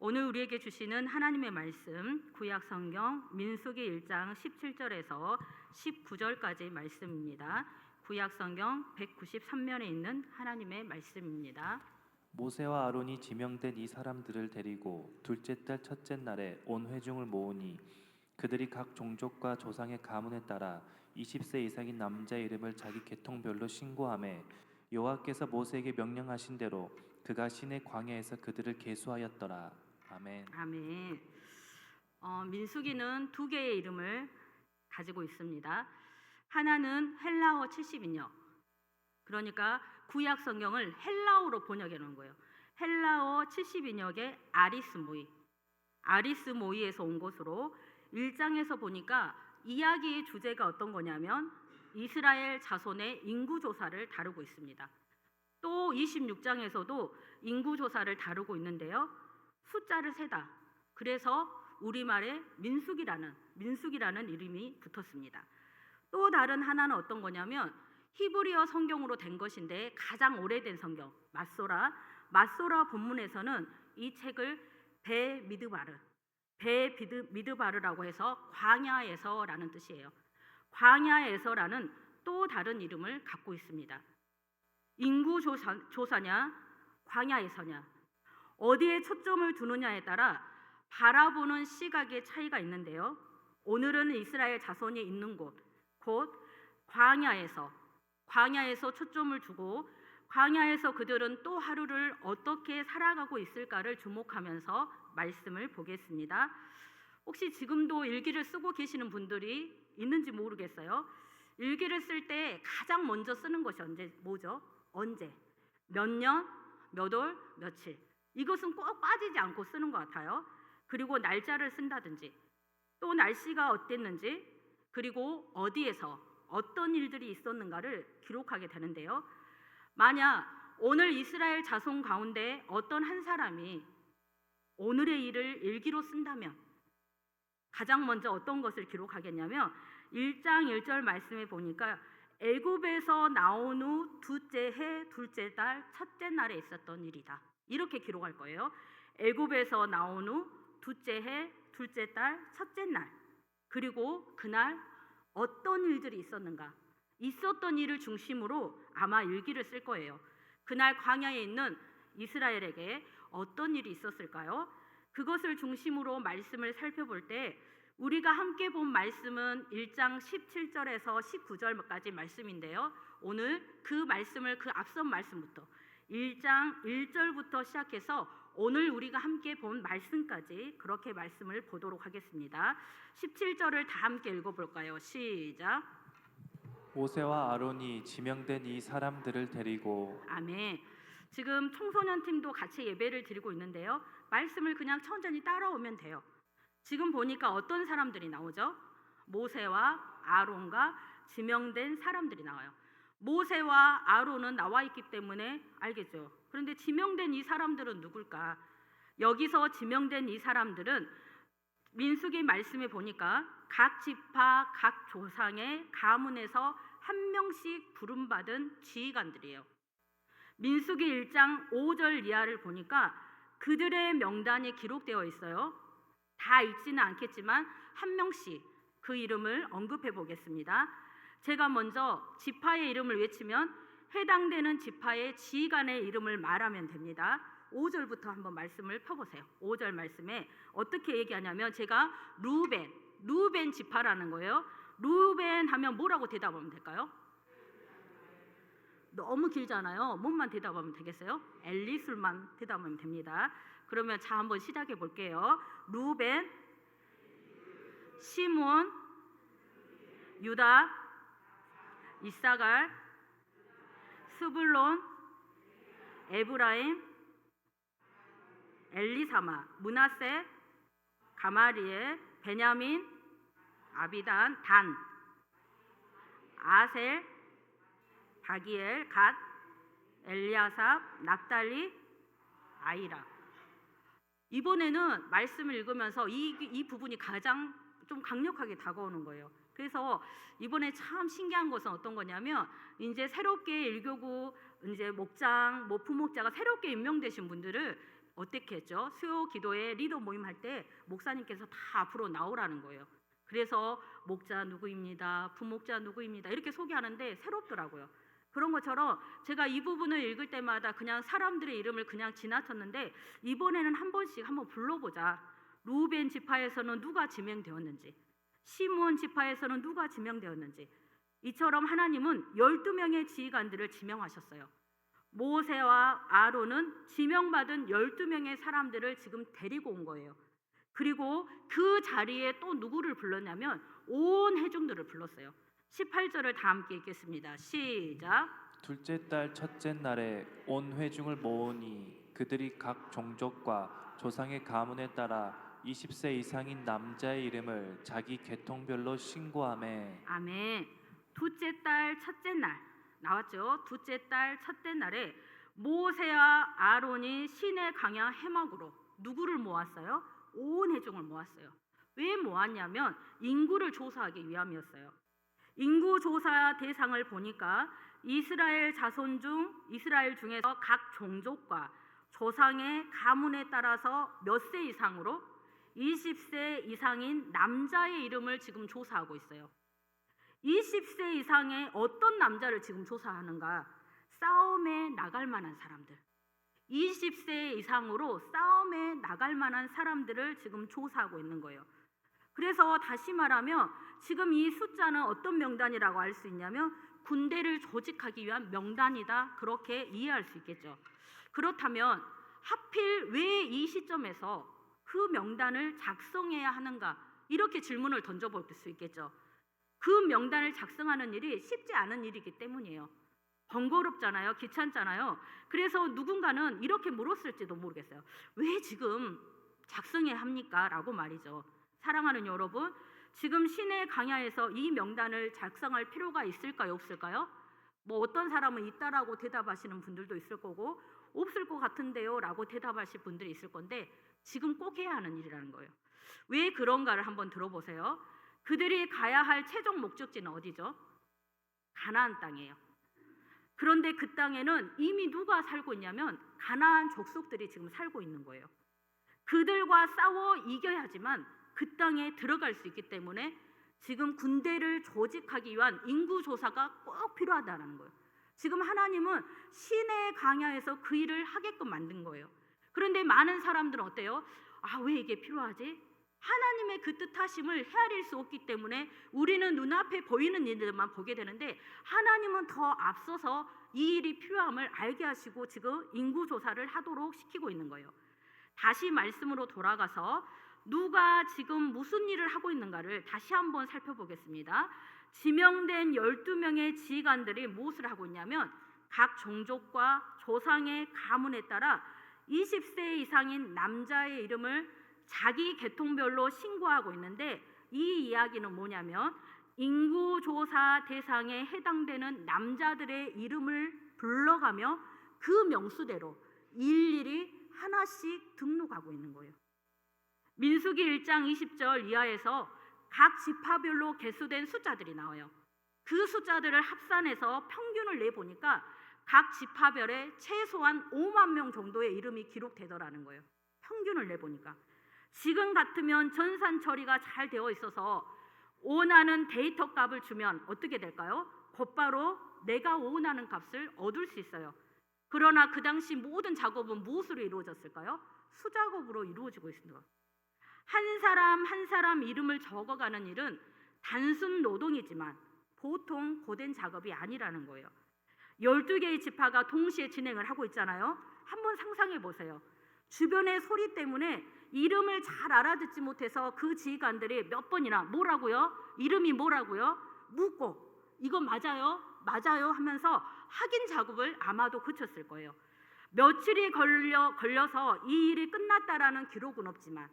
오늘 우리에게 주시는 하나님의 말씀 구약 성경 민수기 1장 17절에서 19절까지 말씀입니다. 구약 성경 193면에 있는 하나님의 말씀입니다. 모세와 아론이 지명된 이 사람들을 데리고 둘째 달 첫째 날에 온 회중을 모으니 그들이 각 종족과 조상의 가문에 따라 20세 이상인 남자의 이름을 자기 계통별로 신고하매 여호와께서 모세에게 명령하신 대로 그가 시내 광야에서 그들을 계수하였더라. 아멘. 아멘. 민수기는 두 개의 이름을 가지고 있습니다. 하나는 헬라어 70인역. 그러니까 구약 성경을 헬라어로 번역해 놓은 거예요. 헬라어 70인역의 아리스모이. 아리스모이에서 온 것으로 1장에서 보니까 이야기의 주제가 어떤 거냐면 이스라엘 자손의 인구조사를 다루고 있습니다. 또 26장에서도 인구조사를 다루고 있는데요. 숫자를 세다. 그래서 우리말에 민수기라는 이름이 붙었습니다. 또 다른 하나는 어떤 거냐면 히브리어 성경으로 된 것인데 가장 오래된 성경 마소라 본문에서는 이 책을 베미드바르라고 해서 광야에서라는 뜻이에요. 광야에서라는 또 다른 이름을 갖고 있습니다. 인구조사냐 광야에서냐 어디에 초점을 두느냐에 따라 바라보는 시각의 차이가 있는데요. 오늘은 이스라엘 자손이 있는 곳, 곧 광야에서 초점을 두고 광야에서 그들은 또 하루를 어떻게 살아가고 있을까를 주목하면서 말씀을 보겠습니다. 혹시 지금도 일기를 쓰고 계시는 분들이 있는지 모르겠어요. 일기를 쓸 때 가장 먼저 쓰는 것이 뭐죠? 언제, 몇 년, 몇 월, 며칠. 이것은 꼭 빠지지 않고 쓰는 것 같아요. 그리고 날짜를 쓴다든지 또 날씨가 어땠는지 그리고 어디에서 어떤 일들이 있었는가를 기록하게 되는데요. 만약 오늘 이스라엘 자손 가운데 어떤 한 사람이 오늘의 일을 일기로 쓴다면 가장 먼저 어떤 것을 기록하겠냐면 1장 1절 말씀에 보니까 애굽에서 나온 후 둘째 해 둘째 달 첫째 날에 있었던 일이다. 이렇게 기록할 거예요. 애굽에서 나온 후 둘째 해 둘째 달 첫째 날. 그리고 그날 어떤 일들이 있었는가? 있었던 일을 중심으로 아마 일기를 쓸 거예요. 그날 광야에 있는 이스라엘에게 어떤 일이 있었을까요? 그것을 중심으로 말씀을 살펴볼 때 우리가 함께 본 말씀은 1장 17절에서 19절까지 말씀인데요. 오늘 그 말씀을 그 앞선 말씀부터 1장 1절부터 시작해서 오늘 우리가 함께 본 말씀까지 그렇게 말씀을 보도록 하겠습니다. 17절을 다 함께 읽어볼까요? 시작. 모세와 아론이 지명된 이 사람들을 데리고 아멘. 지금 청소년 팀도 같이 예배를 드리고 있는데요. 말씀을 그냥 천천히 따라오면 돼요. 지금 보니까 어떤 사람들이 나오죠? 모세와 아론과 지명된 사람들이 나와요. 모세와 아론은 나와 있기 때문에 알겠죠. 그런데 지명된 이 사람들은 누굴까? 여기서 지명된 이 사람들은 민수기 말씀에 보니까 각 지파, 각 조상의 가문에서 한 명씩 부름받은 지휘관들이에요. 민수기 1장 5절 이하를 보니까 그들의 명단이 기록되어 있어요. 다 읽지는 않겠지만 한 명씩 그 이름을 언급해 보겠습니다. 제가 먼저 지파의 이름을 외치면 해당되는 지파의 지휘관의 이름을 말하면 됩니다. 5절부터 한번 말씀을 펴보세요. 5절 말씀에 어떻게 얘기하냐면 제가 루벤 지파라는 거예요. 루벤 하면 뭐라고 대답하면 될까요? 너무 길잖아요. 뭔만 대답하면 되겠어요? 엘리술만 대답하면 됩니다. 그러면 자 한번 시작해 볼게요. 루벤, 시몬, 유다, 이사갈, 스불론, 에브라임, 엘리사마, 므낫세, 가마리엘, 베냐민, 아비단, 단, 아셀, 바기엘, 갓, 엘리아삽, 납달리, 아이라. 이번에는 말씀을 읽으면서 이 부분이 가장 좀 강력하게 다가오는 거예요. 그래서 이번에 참 신기한 것은 어떤 거냐면 이제 새롭게 일교구 이제 목장, 부목자가 새롭게 임명되신 분들을 어떻게 했죠? 수요 기도회 리더 모임할 때 목사님께서 다 앞으로 나오라는 거예요. 그래서 목자 누구입니다, 부목자 누구입니다 이렇게 소개하는데 새롭더라고요. 그런 것처럼 제가 이 부분을 읽을 때마다 그냥 사람들의 이름을 그냥 지나쳤는데 이번에는 한 번씩 한번 불러보자. 루벤 지파에서는 누가 지명되었는지, 시므온 지파에서는 누가 지명되었는지, 이처럼 하나님은 12명의 지휘관들을 지명하셨어요. 모세와 아론은 지명받은 12명의 사람들을 지금 데리고 온 거예요. 그리고 그 자리에 또 누구를 불렀냐면 온 회중들을 불렀어요. 18절을 다 함께 읽겠습니다. 시작. 둘째 달 첫째 날에 온 회중을 모으니 그들이 각 종족과 조상의 가문에 따라 20세 이상인 남자의 이름을 자기 계통별로 신고하매. 아멘. 둘째 달 첫째 날 나왔죠. 둘째 달 첫째 날에 모세와 아론이 시내 강야 해막으로 누구를 모았어요? 온 회중을 모았어요. 왜 모았냐면 인구를 조사하기 위함이었어요. 인구 조사 대상을 보니까 이스라엘 중에서 각 종족과 조상의 가문에 따라서 몇 세 이상으로 20세 이상인 남자의 이름을 지금 조사하고 있어요. 20세 이상의 어떤 남자를 지금 조사하는가? 싸움에 나갈 만한 사람들. 20세 이상으로 싸움에 나갈 만한 사람들을 지금 조사하고 있는 거예요. 그래서 다시 말하면 지금 이 숫자는 어떤 명단이라고 할 수 있냐면 군대를 조직하기 위한 명단이다, 그렇게 이해할 수 있겠죠. 그렇다면 하필 왜 이 시점에서 그 명단을 작성해야 하는가, 이렇게 질문을 던져볼 수 있겠죠. 그 명단을 작성하는 일이 쉽지 않은 일이기 때문이에요. 번거롭잖아요. 귀찮잖아요. 그래서 누군가는 이렇게 물었을지도 모르겠어요. 왜 지금 작성해야 합니까? 라고 말이죠. 사랑하는 여러분, 지금 시내 강야에서 이 명단을 작성할 필요가 있을까요? 없을까요? 뭐 어떤 사람은 있다라고 대답하시는 분들도 있을 거고 없을 것 같은데요 라고 대답하실 분들이 있을 건데 지금 꼭 해야 하는 일이라는 거예요. 왜 그런가를 한번 들어보세요. 그들이 가야 할 최종 목적지는 어디죠? 가나안 땅이에요. 그런데 그 땅에는 이미 누가 살고 있냐면 가나안 족속들이 지금 살고 있는 거예요. 그들과 싸워 이겨야지만 그 땅에 들어갈 수 있기 때문에 지금 군대를 조직하기 위한 인구 조사가 꼭 필요하다는 거예요. 지금 하나님은 시내 강야에서 그 일을 하게끔 만든 거예요. 그런데 많은 사람들은 어때요? 아, 왜 이게 필요하지? 하나님의 그 뜻하심을 헤아릴 수 없기 때문에 우리는 눈앞에 보이는 일들만 보게 되는데 하나님은 더 앞서서 이 일이 필요함을 알게 하시고 지금 인구조사를 하도록 시키고 있는 거예요. 다시 말씀으로 돌아가서 누가 지금 무슨 일을 하고 있는가를 다시 한번 살펴보겠습니다. 지명된 12명의 지휘관들이 무엇을 하고 있냐면 각 종족과 조상의 가문에 따라 20세 이상인 남자의 이름을 자기 계통별로 신고하고 있는데 이 이야기는 뭐냐면 인구조사 대상에 해당되는 남자들의 이름을 불러가며 그 명수대로 일일이 하나씩 등록하고 있는 거예요. 민수기 1장 20절 이하에서 각 지파별로 개수된 숫자들이 나와요. 그 숫자들을 합산해서 평균을 내보니까 각 지파별에 최소한 5만 명 정도의 이름이 기록되더라는 거예요. 평균을 내보니까. 지금 같으면 전산 처리가 잘 되어 있어서 원하는 데이터 값을 주면 어떻게 될까요? 곧바로 내가 원하는 값을 얻을 수 있어요. 그러나 그 당시 모든 작업은 무엇으로 이루어졌을까요? 수작업으로 이루어지고 있습니다. 한 사람 한 사람 이름을 적어가는 일은 단순 노동이지만 보통 고된 작업이 아니라는 거예요. 12개의 지파가 동시에 진행을 하고 있잖아요. 한번 상상해 보세요. 주변의 소리 때문에 이름을 잘 알아듣지 못해서 그 지휘관들이 몇 번이나 뭐라고요? 이름이 뭐라고요? 묻고 이거 맞아요? 맞아요 하면서 확인 작업을 아마도 그쳤을 거예요. 며칠이 걸려서 이 일이 끝났다라는 기록은 없지만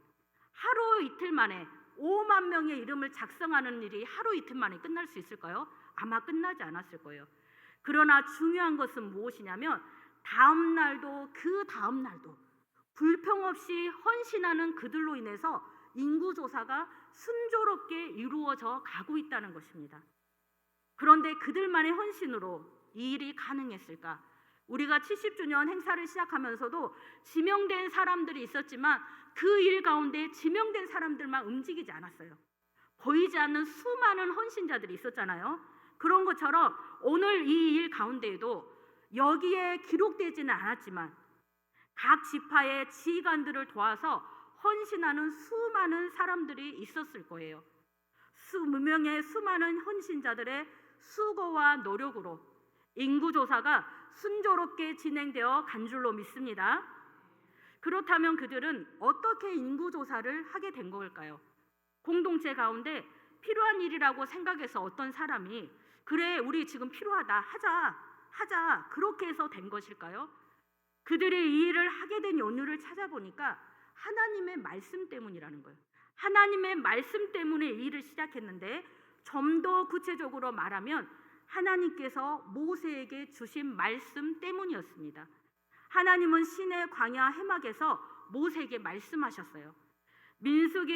하루 이틀 만에 5만 명의 이름을 작성하는 일이 하루 이틀 만에 끝날 수 있을까요? 아마 끝나지 않았을 거예요. 그러나 중요한 것은 무엇이냐면 다음 날도 그 다음 날도 불평 없이 헌신하는 그들로 인해서 인구조사가 순조롭게 이루어져 가고 있다는 것입니다. 그런데 그들만의 헌신으로 이 일이 가능했을까? 우리가 70주년 행사를 시작하면서도 지명된 사람들이 있었지만 그 일 가운데 지명된 사람들만 움직이지 않았어요. 보이지 않는 수많은 헌신자들이 있었잖아요. 그런 것처럼 오늘 이 일 가운데에도 여기에 기록되지는 않았지만 각 지파의 지휘관들을 도와서 헌신하는 수많은 사람들이 있었을 거예요. 수명의 수많은 헌신자들의 수고와 노력으로 인구조사가 순조롭게 진행되어 간 줄로 믿습니다. 그렇다면 그들은 어떻게 인구조사를 하게 된 걸까요? 공동체 가운데 필요한 일이라고 생각해서 어떤 사람이 그래 우리 지금 필요하다 하자 그렇게 해서 된 것일까요? 그들이 이 일을 하게 된 연유를 찾아보니까 하나님의 말씀 때문이라는 거예요. 하나님의 말씀 때문에 이 일을 시작했는데 좀 더 구체적으로 말하면 하나님께서 모세에게 주신 말씀 때문이었습니다. 하나님은 시내 광야 해막에서 모세에게 말씀하셨어요. 민수기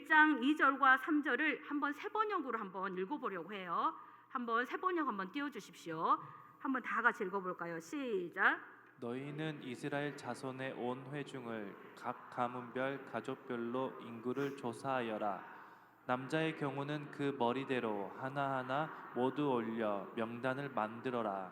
1장 2절과 3절을 한번 세번역으로 한번 읽어보려고 해요. 한번 세번역 한번 띄워주십시오. 한번 다 같이 읽어볼까요? 시작. 너희는 이스라엘 자손의 온 회중을 각 가문별 가족별로 인구를 조사하여라. 남자의 경우는 그 머리대로 하나하나 모두 올려 명단을 만들어라.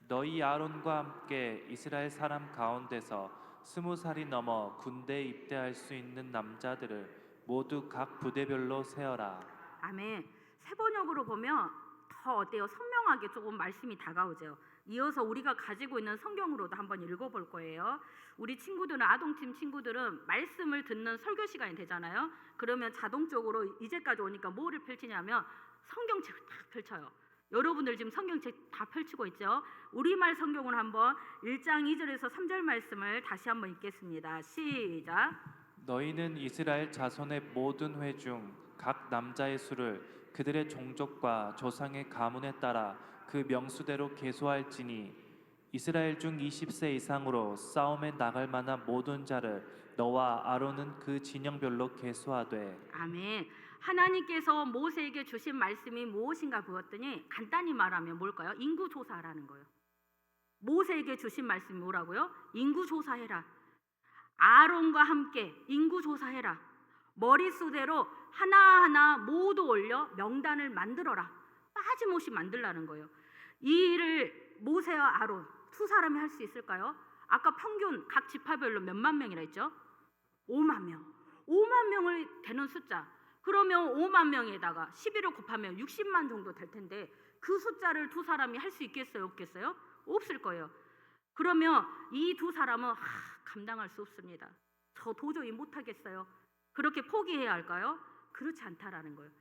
너희 아론과 함께 이스라엘 사람 가운데서 20살이 넘어 군대에 입대할 수 있는 남자들을 모두 각 부대별로 세어라. 아멘. 세번역으로 보면 더 어때요? 선명하게 조금 말씀이 다가오죠. 이어서 우리가 가지고 있는 성경으로도 한번 읽어볼 거예요. 우리 친구들은 아동팀 친구들은 말씀을 듣는 설교 시간이 되잖아요. 그러면 자동적으로 이제까지 오니까 뭐를 펼치냐면 성경책을 딱 펼쳐요. 여러분들 지금 성경책 다 펼치고 있죠? 우리말 성경을 한번 1장 2절에서 3절 말씀을 다시 한번 읽겠습니다. 시작. 너희는 이스라엘 자손의 모든 회중 각 남자의 수를 그들의 종족과 조상의 가문에 따라 그 명수대로 계수할지니 이스라엘 중 20세 이상으로 싸움에 나갈 만한 모든 자를 너와 아론은 그 진영별로 계수하되. 아멘. 하나님께서 모세에게 주신 말씀이 무엇인가 보았더니 간단히 말하면 뭘까요? 인구조사라는 거예요. 모세에게 주신 말씀이 뭐라고요? 인구조사해라. 아론과 함께 인구조사해라. 머릿수대로 하나하나 모두 올려 명단을 만들어라. 빠짐없이 만들라는 거예요. 이 일을 모세와 아론 두 사람이 할 수 있을까요? 아까 평균 각 지파별로 몇만 명이라 했죠? 5만 명. 5만 명을 되는 숫자. 그러면 5만 명에다가 11을 곱하면 60만 정도 될 텐데 그 숫자를 두 사람이 할 수 있겠어요? 없겠어요? 없을 거예요. 그러면 이 두 사람은 감당할 수 없습니다. 저 도저히 못하겠어요. 그렇게 포기해야 할까요? 그렇지 않다라는 거예요.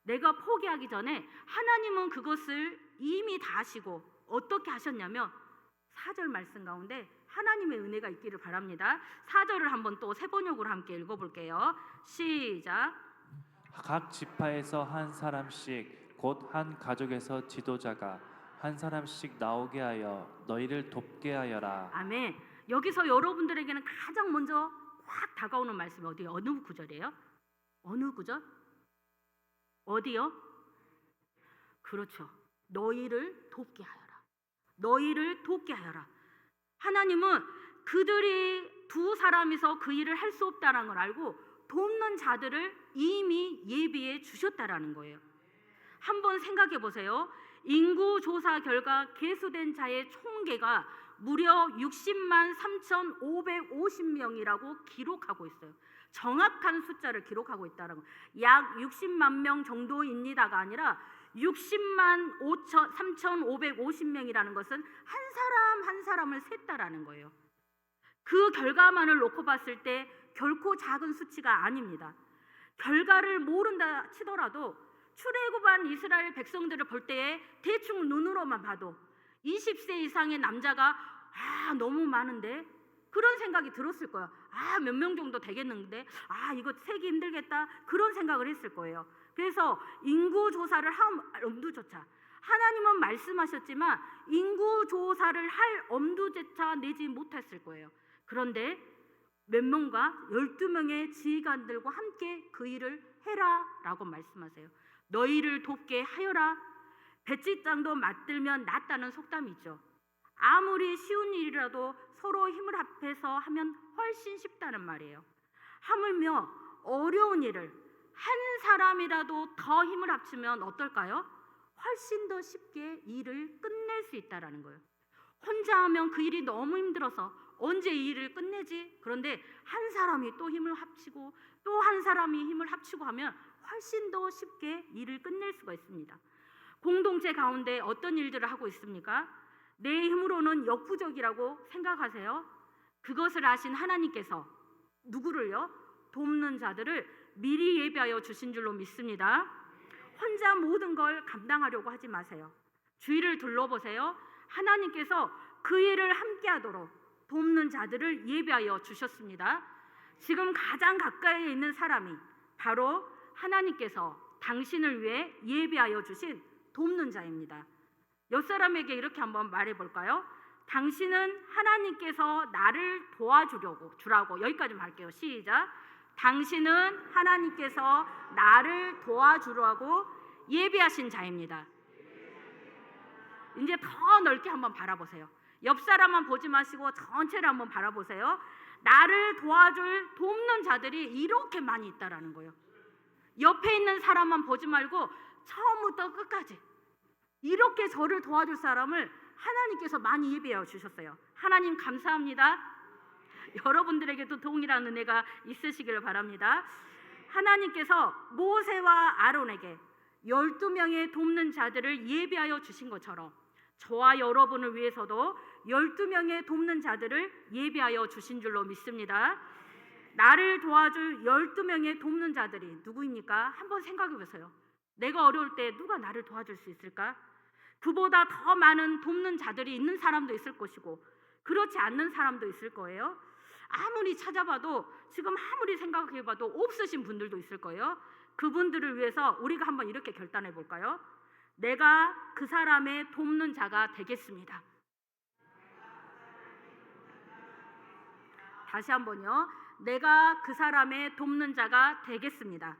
내가 포기하기 전에 하나님은 그것을 이미 다 하시고 어떻게 하셨냐면 4절 말씀 가운데 하나님의 은혜가 있기를 바랍니다. 4절을 한번 또 세번역으로 함께 읽어볼게요. 시작. 각 지파에서 한 사람씩 곧 한 가족에서 지도자가 한 사람씩 나오게 하여 너희를 돕게 하여라. 아멘. 여기서 여러분들에게는 가장 먼저 확 다가오는 말씀이 어디요? 어느 구절이에요? 어느 구절? 어디요? 그렇죠. 너희를 돕게 하여라. 너희를 돕게 하여라. 하나님은 그들이 두 사람이서 그 일을 할 수 없다는 걸 알고 돕는 자들을 이미 예비해 주셨다라는 거예요. 한번 생각해 보세요. 인구조사 결과 계수된 자의 총계가 무려 60만 3,550명이라고 기록하고 있어요. 정확한 숫자를 기록하고 있다는 거예요. 약 60만 명 정도입니다가 아니라 60만 3,550명이라는 것은 한 사람 한 사람을 셌다라는 거예요. 그 결과만을 놓고 봤을 때 결코 작은 수치가 아닙니다. 결과를 모른다 치더라도 출애굽한 이스라엘 백성들을 볼 때에 대충 눈으로만 봐도 20세 이상의 남자가 너무 많은데 그런 생각이 들었을 거예요. 몇 명 정도 되겠는데 이거 세기 힘들겠다 그런 생각을 했을 거예요. 그래서 인구조사를 한 엄두조차 하나님은 말씀하셨지만 인구조사를 할 엄두조차 내지 못했을 거예요. 그런데 몇 명과 12명의 지휘관들과 함께 그 일을 해라 라고 말씀하세요. 너희를 돕게 하여라. 배짓장도 맞들면 낫다는 속담이 있죠. 아무리 쉬운 일이라도 서로 힘을 합해서 하면 훨씬 쉽다는 말이에요. 하물며 어려운 일을 한 사람이라도 더 힘을 합치면 어떨까요? 훨씬 더 쉽게 일을 끝낼 수 있다라는 거예요. 혼자 하면 그 일이 너무 힘들어서 언제 이 일을 끝내지? 그런데 한 사람이 또 힘을 합치고 또 한 사람이 힘을 합치고 하면 훨씬 더 쉽게 일을 끝낼 수가 있습니다. 공동체 가운데 어떤 일들을 하고 있습니까? 내 힘으로는 역부족이라고 생각하세요? 그것을 아신 하나님께서 누구를요? 돕는 자들을 미리 예비하여 주신 줄로 믿습니다. 혼자 모든 걸 감당하려고 하지 마세요. 주위를 둘러보세요. 하나님께서 그 일을 함께 하도록 돕는 자들을 예비하여 주셨습니다. 지금 가장 가까이에 있는 사람이 바로 하나님께서 당신을 위해 예비하여 주신 돕는 자입니다. 옆 사람에게 이렇게 한번 말해볼까요? 당신은 하나님께서 나를 도와주라고 여기까지만 할게요. 시작. 당신은 하나님께서 나를 도와주라고 예비하신 자입니다. 이제 더 넓게 한번 바라보세요. 옆 사람만 보지 마시고 전체를 한번 바라보세요. 나를 도와줄 돕는 자들이 이렇게 많이 있다라는 거예요. 옆에 있는 사람만 보지 말고 처음부터 끝까지 이렇게 저를 도와줄 사람을 하나님께서 많이 예비하여 주셨어요. 하나님 감사합니다. 여러분들에게도 동일한 은혜가 있으시기를 바랍니다. 하나님께서 모세와 아론에게 12명의 돕는 자들을 예비하여 주신 것처럼 저와 여러분을 위해서도 12명의 돕는 자들을 예비하여 주신 줄로 믿습니다. 나를 도와줄 12명의 돕는 자들이 누구입니까? 한번 생각해 보세요. 내가 어려울 때 누가 나를 도와줄 수 있을까? 그보다 더 많은 돕는 자들이 있는 사람도 있을 것이고 그렇지 않는 사람도 있을 거예요. 아무리 찾아봐도 지금 아무리 생각해봐도 없으신 분들도 있을 거예요. 그분들을 위해서 우리가 한번 이렇게 결단해 볼까요? 내가 그 사람의 돕는 자가 되겠습니다. 다시 한번요. 내가 그 사람의 돕는 자가 되겠습니다.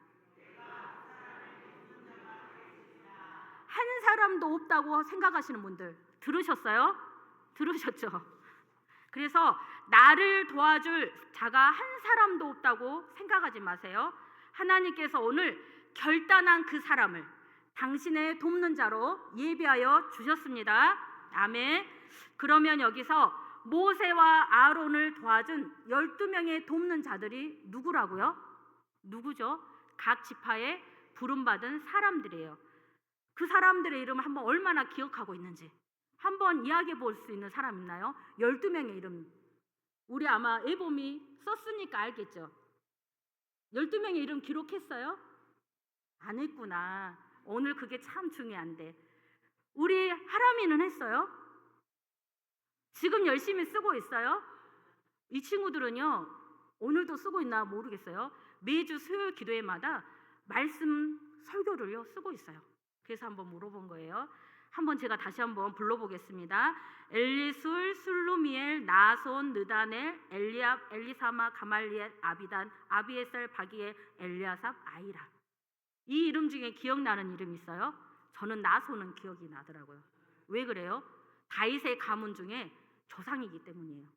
한 사람도 없다고 생각하시는 분들 들으셨어요? 들으셨죠? 그래서 나를 도와줄 자가 한 사람도 없다고 생각하지 마세요. 하나님께서 오늘 결단한 그 사람을 당신의 돕는 자로 예비하여 주셨습니다. 아멘. 그러면 여기서 모세와 아론을 도와준 12명의 돕는 자들이 누구라고요? 누구죠? 각 지파에 부름받은 사람들이에요. 그 사람들의 이름을 한번 얼마나 기억하고 있는지 한번 이야기해 볼 수 있는 사람 있나요? 12명의 이름. 우리 아마 애범이 썼으니까 알겠죠? 12명의 이름 기록했어요? 안 했구나. 오늘 그게 참 중요한데. 우리 하람이는 했어요? 지금 열심히 쓰고 있어요? 이 친구들은요, 오늘도 쓰고 있나 모르겠어요. 매주 수요일 기도회마다 말씀 설교를요 쓰고 있어요. 그래서 한번 물어본 거예요. 한번 제가 다시 한번 불러보겠습니다. 엘리술, 술루미엘, 나손, 느다넬, 엘리압, 엘리사마, 가말리엘, 아비단, 아비에셀, 바기엘, 엘리아삽, 아이라. 이 이름 중에 기억나는 이름이 있어요? 저는 나손은 기억이 나더라고요. 왜 그래요? 다윗의 가문 중에 조상이기 때문이에요.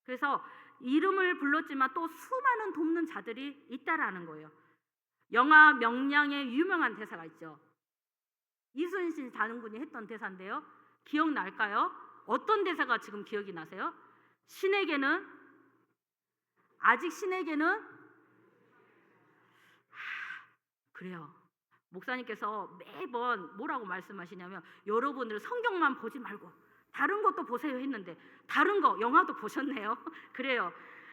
그래서 이름을 불렀지만 또 수많은 돕는 자들이 있다라는 거예요. 영화 명량의 유명한 대사가 있죠. 이순신 장군이 했던 대사인데요. 기억날까요? 어떤 대사가 지금 기억이 나세요? 아직 신에게는 그래요. 목사님께서 매번 뭐라고 말씀하시냐면 여러분들 성경만 보지 말고 다른 것도 보세요 했는데 다른 거 영화도 보셨네요. 그래요.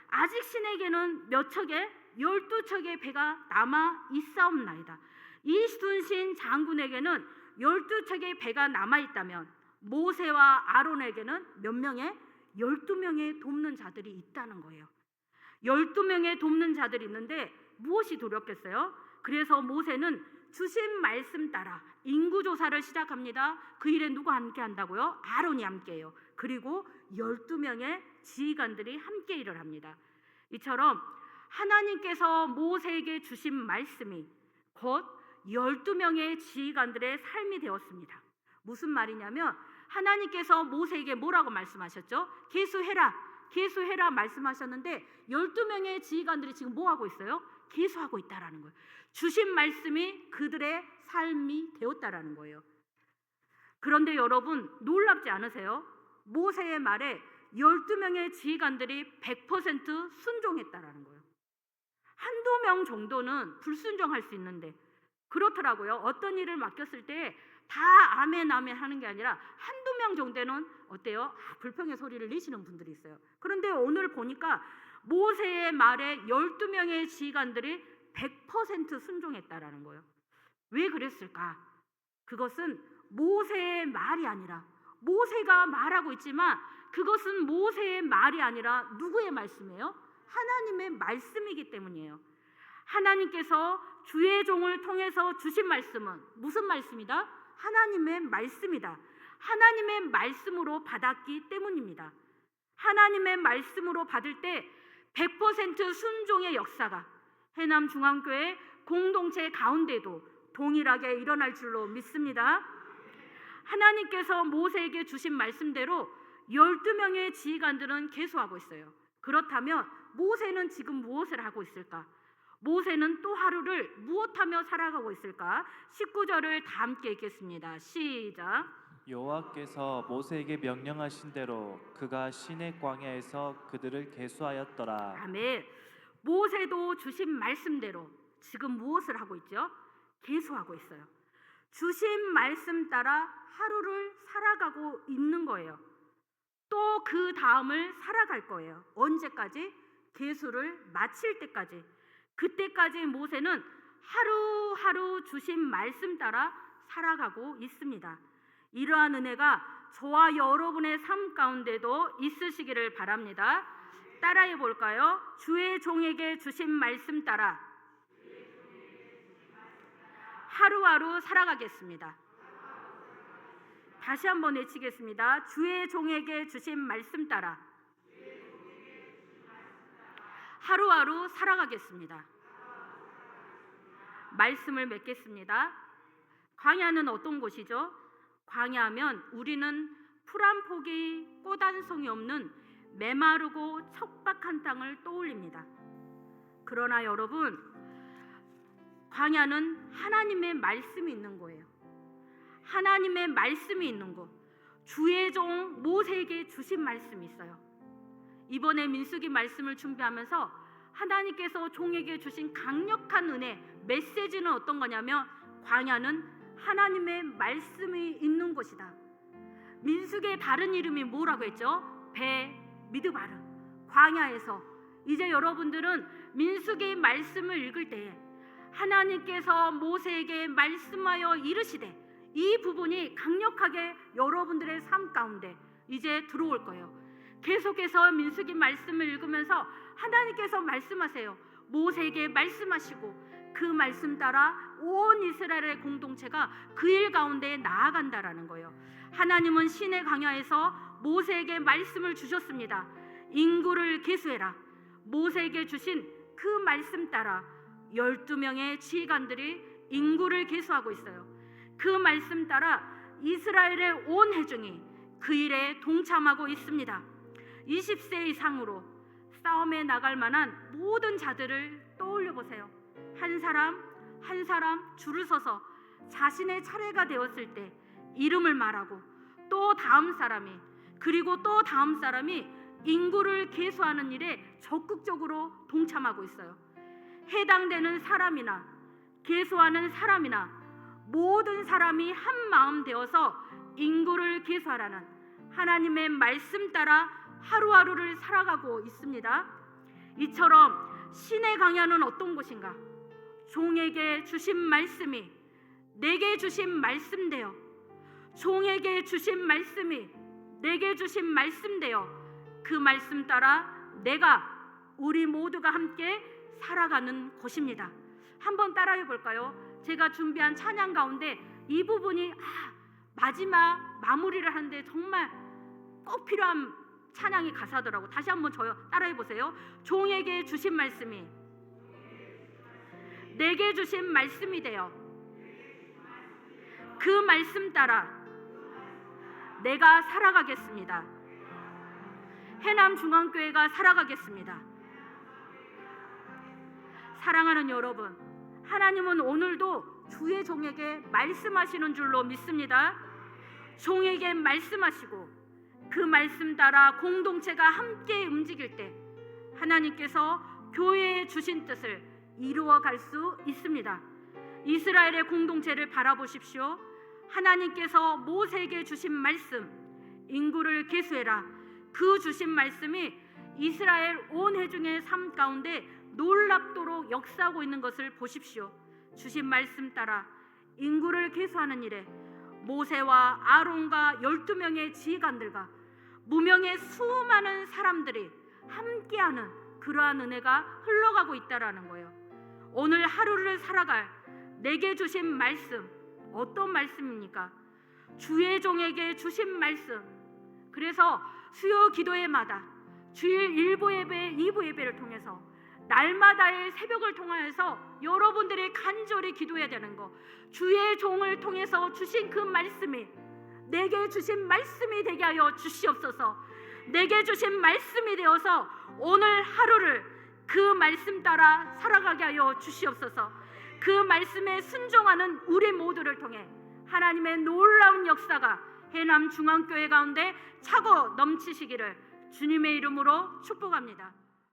아직 신에게는 몇 척의 12척의 배가 남아 있사옵나이다. 이순신 장군에게는 12척의 배가 남아있다면 모세와 아론에게는 몇 명의? 12명의 돕는 자들이 있다는 거예요. 12명의 돕는 자들이 있는데 무엇이 두렵겠어요? 그래서 모세는 주신 말씀 따라 인구조사를 시작합니다. 그 일에 누가 함께 한다고요? 아론이 함께해요. 그리고 12명의 지휘관들이 함께 일을 합니다. 이처럼 하나님께서 모세에게 주신 말씀이 곧 12명의 지휘관들의 삶이 되었습니다. 무슨 말이냐면 하나님께서 모세에게 뭐라고 말씀하셨죠? 계수해라 말씀하셨는데 12명의 지휘관들이 지금 뭐 하고 있어요? 계수하고 있다라는 거예요. 주신 말씀이 그들의 삶이 되었다라는 거예요. 그런데 여러분 놀랍지 않으세요? 모세의 말에 12명의 지휘관들이 100% 순종했다라는 거예요. 한두 명 정도는 불순종할 수 있는데 그렇더라고요. 어떤 일을 맡겼을 때 다 아멘 아멘 하는 게 아니라 한두 명 정도는 어때요? 불평의 소리를 내시는 분들이 있어요. 그런데 오늘 보니까 모세의 말에 12명의 지휘관들이 100% 순종했다라는 거예요. 왜 그랬을까? 그것은 모세의 말이 아니라, 모세가 말하고 있지만 그것은 모세의 말이 아니라 누구의 말씀이에요? 하나님의 말씀이기 때문이에요. 하나님께서 주의 종을 통해서 주신 말씀은 무슨 말씀이다? 하나님의 말씀이다. 하나님의 말씀으로 받았기 때문입니다. 하나님의 말씀으로 받을 때 100% 순종의 역사가 해남중앙교회 공동체 가운데도 동일하게 일어날 줄로 믿습니다. 하나님께서 모세에게 주신 말씀대로 12명의 지휘관들은 계수하고 있어요. 그렇다면 모세는 지금 무엇을 하고 있을까? 모세는 또 하루를 무엇하며 살아가고 있을까? 19절을 다 함께 읽겠습니다. 시작. 여호와께서 모세에게 명령하신 대로 그가 시내 광야에서 그들을 계수하였더라. 아멘. 모세도 주신 말씀대로 지금 무엇을 하고 있죠? 계수하고 있어요. 주신 말씀 따라 하루를 살아가고 있는 거예요. 또 그 다음을 살아갈 거예요. 언제까지? 계수를 마칠 때까지. 그때까지 모세는 하루하루 주신 말씀 따라 살아가고 있습니다. 이러한 은혜가 저와 여러분의 삶 가운데도 있으시기를 바랍니다. 따라해 볼까요? 주의 종에게 주신 말씀 따라 하루하루 살아가겠습니다. 다시 한번 외치겠습니다. 주의 종에게 주신 말씀 따라 하루하루 살아가겠습니다. 말씀을 맺겠습니다. 광야는 어떤 곳이죠? 광야하면 우리는 풀 한 포기, 꽃 한 송이 없는 메마르고 척박한 땅을 떠올립니다. 그러나 여러분, 광야는 하나님의 말씀이 있는 거예요. 하나님의 말씀이 있는 곳. 주의 종 모세에게 주신 말씀이 있어요. 이번에 민수기 말씀을 준비하면서 하나님께서 종에게 주신 강력한 은혜, 메시지는 어떤 거냐면 광야는 하나님의 말씀이 있는 곳이다. 민수기의 다른 이름이 뭐라고 했죠? 미드바르. 광야에서 이제 여러분들은 민수기의 말씀을 읽을 때에 하나님께서 모세에게 말씀하여 이르시되 이 부분이 강력하게 여러분들의 삶 가운데 이제 들어올 거예요. 계속해서 민수기 말씀을 읽으면서 하나님께서 말씀하세요. 모세에게 말씀하시고 그 말씀 따라 온 이스라엘의 공동체가 그 일 가운데 나아간다라는 거예요. 하나님은 시내 광야에서 모세에게 말씀을 주셨습니다. 인구를 계수해라. 모세에게 주신 그 말씀 따라 12명의 지휘관들이 인구를 계수하고 있어요. 그 말씀 따라 이스라엘의 온 회중이 그 일에 동참하고 있습니다. 20세 이상으로 싸움에 나갈 만한 모든 자들을 떠올려 보세요. 한 사람 한 사람 줄을 서서 자신의 차례가 되었을 때 이름을 말하고 또 다음 사람이 그리고 또 다음 사람이 인구를 계수하는 일에 적극적으로 동참하고 있어요. 해당되는 사람이나 계수하는 사람이나 모든 사람이 한 마음 되어서 인구를 계수하라는 하나님의 말씀 따라 하루하루를 살아가고 있습니다. 이처럼 신의 광야는 어떤 곳인가? 종에게 주신 말씀이 내게 주신 말씀되어 종에게 주신 말씀이 내게 주신 말씀되어 그 말씀 따라 우리 모두가 함께 살아가는 곳입니다. 한번 따라해 볼까요? 제가 준비한 찬양 가운데 이 부분이 마지막 마무리를 하는데 정말 꼭 필요한 찬양의 가사더라고. 다시 한번 따라해 보세요. 종에게 주신 말씀이 내게 주신 말씀이 되어 그 말씀 따라 내가 살아가겠습니다. 해남중앙교회가 살아가겠습니다. 사랑하는 여러분, 하나님은 오늘도 주의 종에게 말씀하시는 줄로 믿습니다. 종에게 말씀하시고 그 말씀 따라 공동체가 함께 움직일 때 하나님께서 교회에 주신 뜻을 이루어갈 수 있습니다. 이스라엘의 공동체를 바라보십시오. 하나님께서 모세에게 주신 말씀, 인구를 계수해라, 그 주신 말씀이 이스라엘 온 회중의 삶 가운데 놀랍도록 역사하고 있는 것을 보십시오. 주신 말씀 따라 인구를 계수하는 일에 모세와 아론과 12명의 지휘관들과 무명의 수많은 사람들이 함께하는 그러한 은혜가 흘러가고 있다라는 거예요. 오늘 하루를 살아갈 내게 주신 말씀, 어떤 말씀입니까? 주의 종에게 주신 말씀. 그래서 수요 기도회마다 주일 1부 예배, 2부 예배를 통해서 날마다의 새벽을 통하여서 여러분들이 간절히 기도해야 되는 거, 주의 종을 통해서 주신 그 말씀이 내게 주신 말씀이 되게 하여 주시옵소서. 내게 주신 말씀이 되어서 오늘 하루를 그 말씀 따라 살아가게 하여 주시옵소서. 그 말씀에 순종하는 우리 모두를 통해 하나님의 놀라운 역사가 해남중앙교회 가운데 차고 넘치시기를 주님의 이름으로 축복합니다.